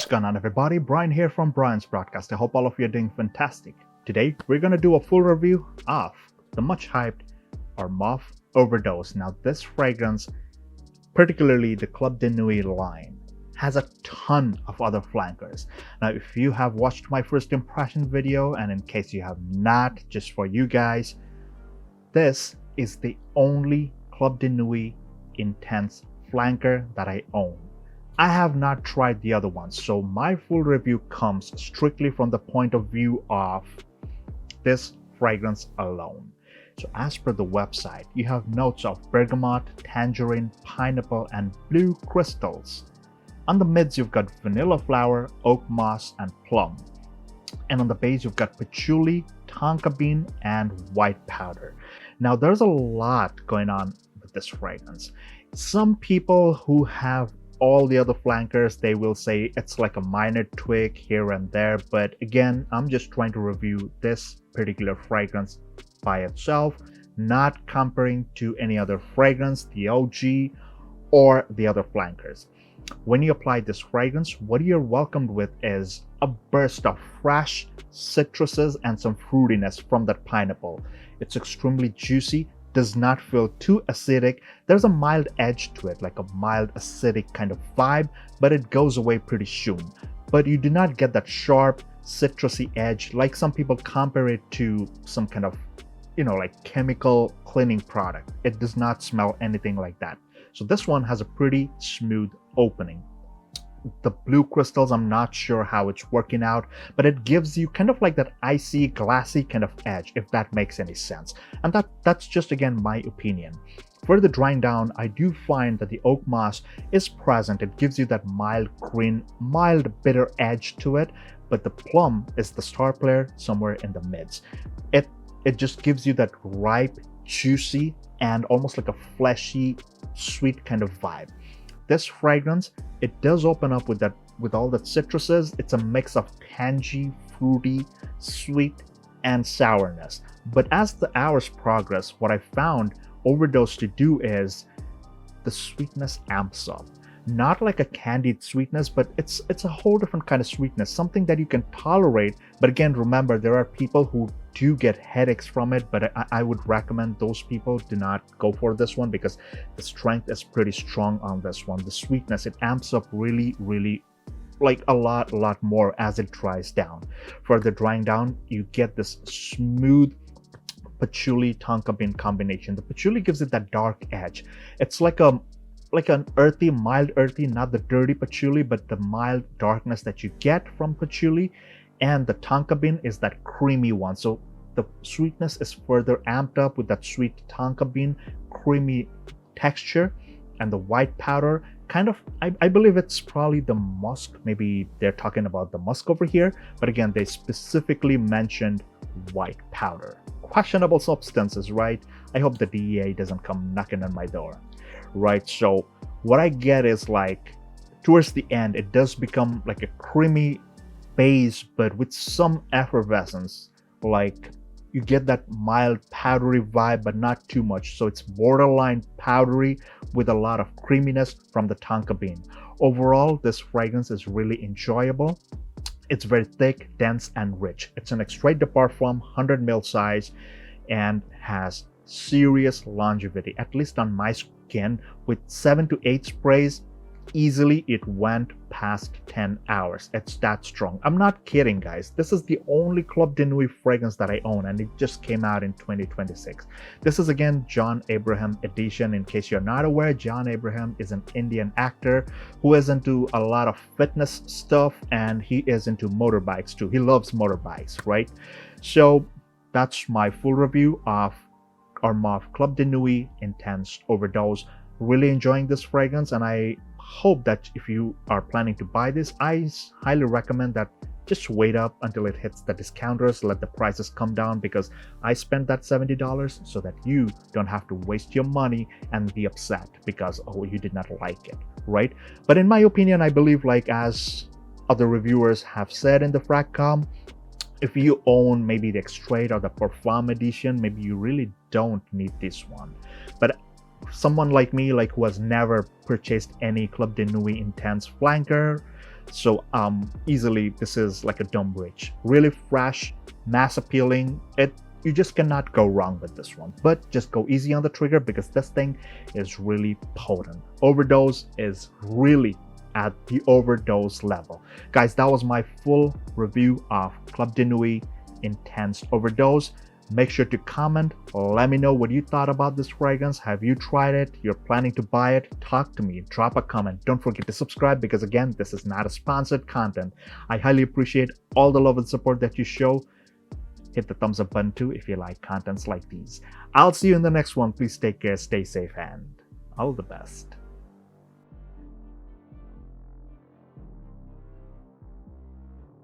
What's going on, everybody? Brian here from Brian's Broadcast. I hope all of you are doing fantastic. Today, we're going to do a full review of the much hyped Armaf Overdose. Now, this fragrance, particularly the Club de Nuit line, has a ton of other flankers. Now, if you have watched my first impression video, and in case you have not, just for you guys, this is the only Club de Nuit intense flanker that I own. I have not tried the other ones, so my full review comes strictly from the point of view of this fragrance alone. So as per the website, you have notes of bergamot, tangerine, pineapple, and blue crystals. On the mids, you've got vanilla flower, oak moss, and plum. And on the base, you've got patchouli, tonka bean, and white powder. Now, there's a lot going on with this fragrance. Some people who have all the other flankers, they will say it's like a minor tweak here and there, but again, I'm just trying to review this particular fragrance by itself, not comparing to any other fragrance, the OG, or the other flankers. When you apply this fragrance, what you're welcomed with is a burst of fresh citruses and some fruitiness from that pineapple. It's extremely juicy, does not feel too acidic. There's a mild edge to it, like a mild acidic kind of vibe, but it goes away pretty soon. But you do not get that sharp citrusy edge like some people compare it to some kind of, like chemical cleaning product. It does not smell anything like that. So this one has a pretty smooth opening. The blue crystals, I'm not sure how it's working out, but it gives you kind of like that icy, glassy kind of edge, if that makes any sense. And that's just, again, my opinion. For the drying down, I do find that the oak moss is present. It gives you that mild green, mild bitter edge to it, but the plum is the star player somewhere in the mids. It just gives you that ripe, juicy, and almost like a fleshy, sweet kind of vibe. This fragrance, it does open up with all the citruses. It's a mix of tangy, fruity, sweet, and sourness. But as the hours progress, what I found Overdose to do is the sweetness amps up. Not like a candied sweetness, but it's a whole different kind of sweetness, something that you can tolerate. But again, remember, there are people who do get headaches from it, but I would recommend those people do not go for this one because the strength is pretty strong on this one. The sweetness, it amps up really, really, like a lot more as it dries down. For the drying down, you get this smooth patchouli tonka bean combination. The patchouli gives it that dark edge. It's like an earthy, mild earthy, not the dirty patchouli, but the mild darkness that you get from patchouli. And the tonka bean is that creamy one. So the sweetness is further amped up with that sweet tonka bean, creamy texture. And the white powder, kind of, I believe it's probably the musk. Maybe they're talking about the musk over here. But again, they specifically mentioned white powder. Questionable substances, right? I hope the DEA doesn't come knocking on my door. Right, so what I get is like towards the end, it does become like a creamy base, but with some effervescence. Like you get that mild powdery vibe, but not too much. So it's borderline powdery with a lot of creaminess from the tonka bean. Overall, this fragrance is really enjoyable. It's very thick, dense, and rich. It's an extrait de parfum, 100 ml size, and has serious longevity, at least on my skin. With 7 to 8 sprays, easily it went past 10 hours. It's that strong. I'm not kidding, guys. This is the only Club de Nuit fragrance that I own, and it just came out in 2026. This is, again, John Abraham edition. In case you're not aware, John Abraham is an Indian actor who is into a lot of fitness stuff, and he is into motorbikes too. He loves motorbikes, right? So that's my full review of Armaf Club de Nuit Intense Overdose. Really enjoying this fragrance, and I hope that if you are planning to buy this, I highly recommend that just wait up until it hits the discounters, let the prices come down, because I spent that $70 so that you don't have to waste your money and be upset because, oh, you did not like it, right? But in my opinion, I believe, like as other reviewers have said in the FragCom, if you own maybe the extrait or the Parfum edition, maybe you really don't need this one. But someone like me, like who has never purchased any Club de Nuit Intense flanker, So easily this is like a dumb bridge. Really fresh, mass appealing. You just cannot go wrong with this one. But just go easy on the trigger because this thing is really potent. Overdose is really at the Overdose level. Guys, that was my full review of Club de Nuit Intense Overdose. Make sure to comment. Let me know what you thought about this fragrance. Have you tried it? You're planning to buy it? Talk to me. Drop a comment. Don't forget to subscribe because again, this is not a sponsored content. I highly appreciate all the love and support that you show. Hit the thumbs up button too if you like contents like these. I'll see you in the next one. Please take care, stay safe, and all the best.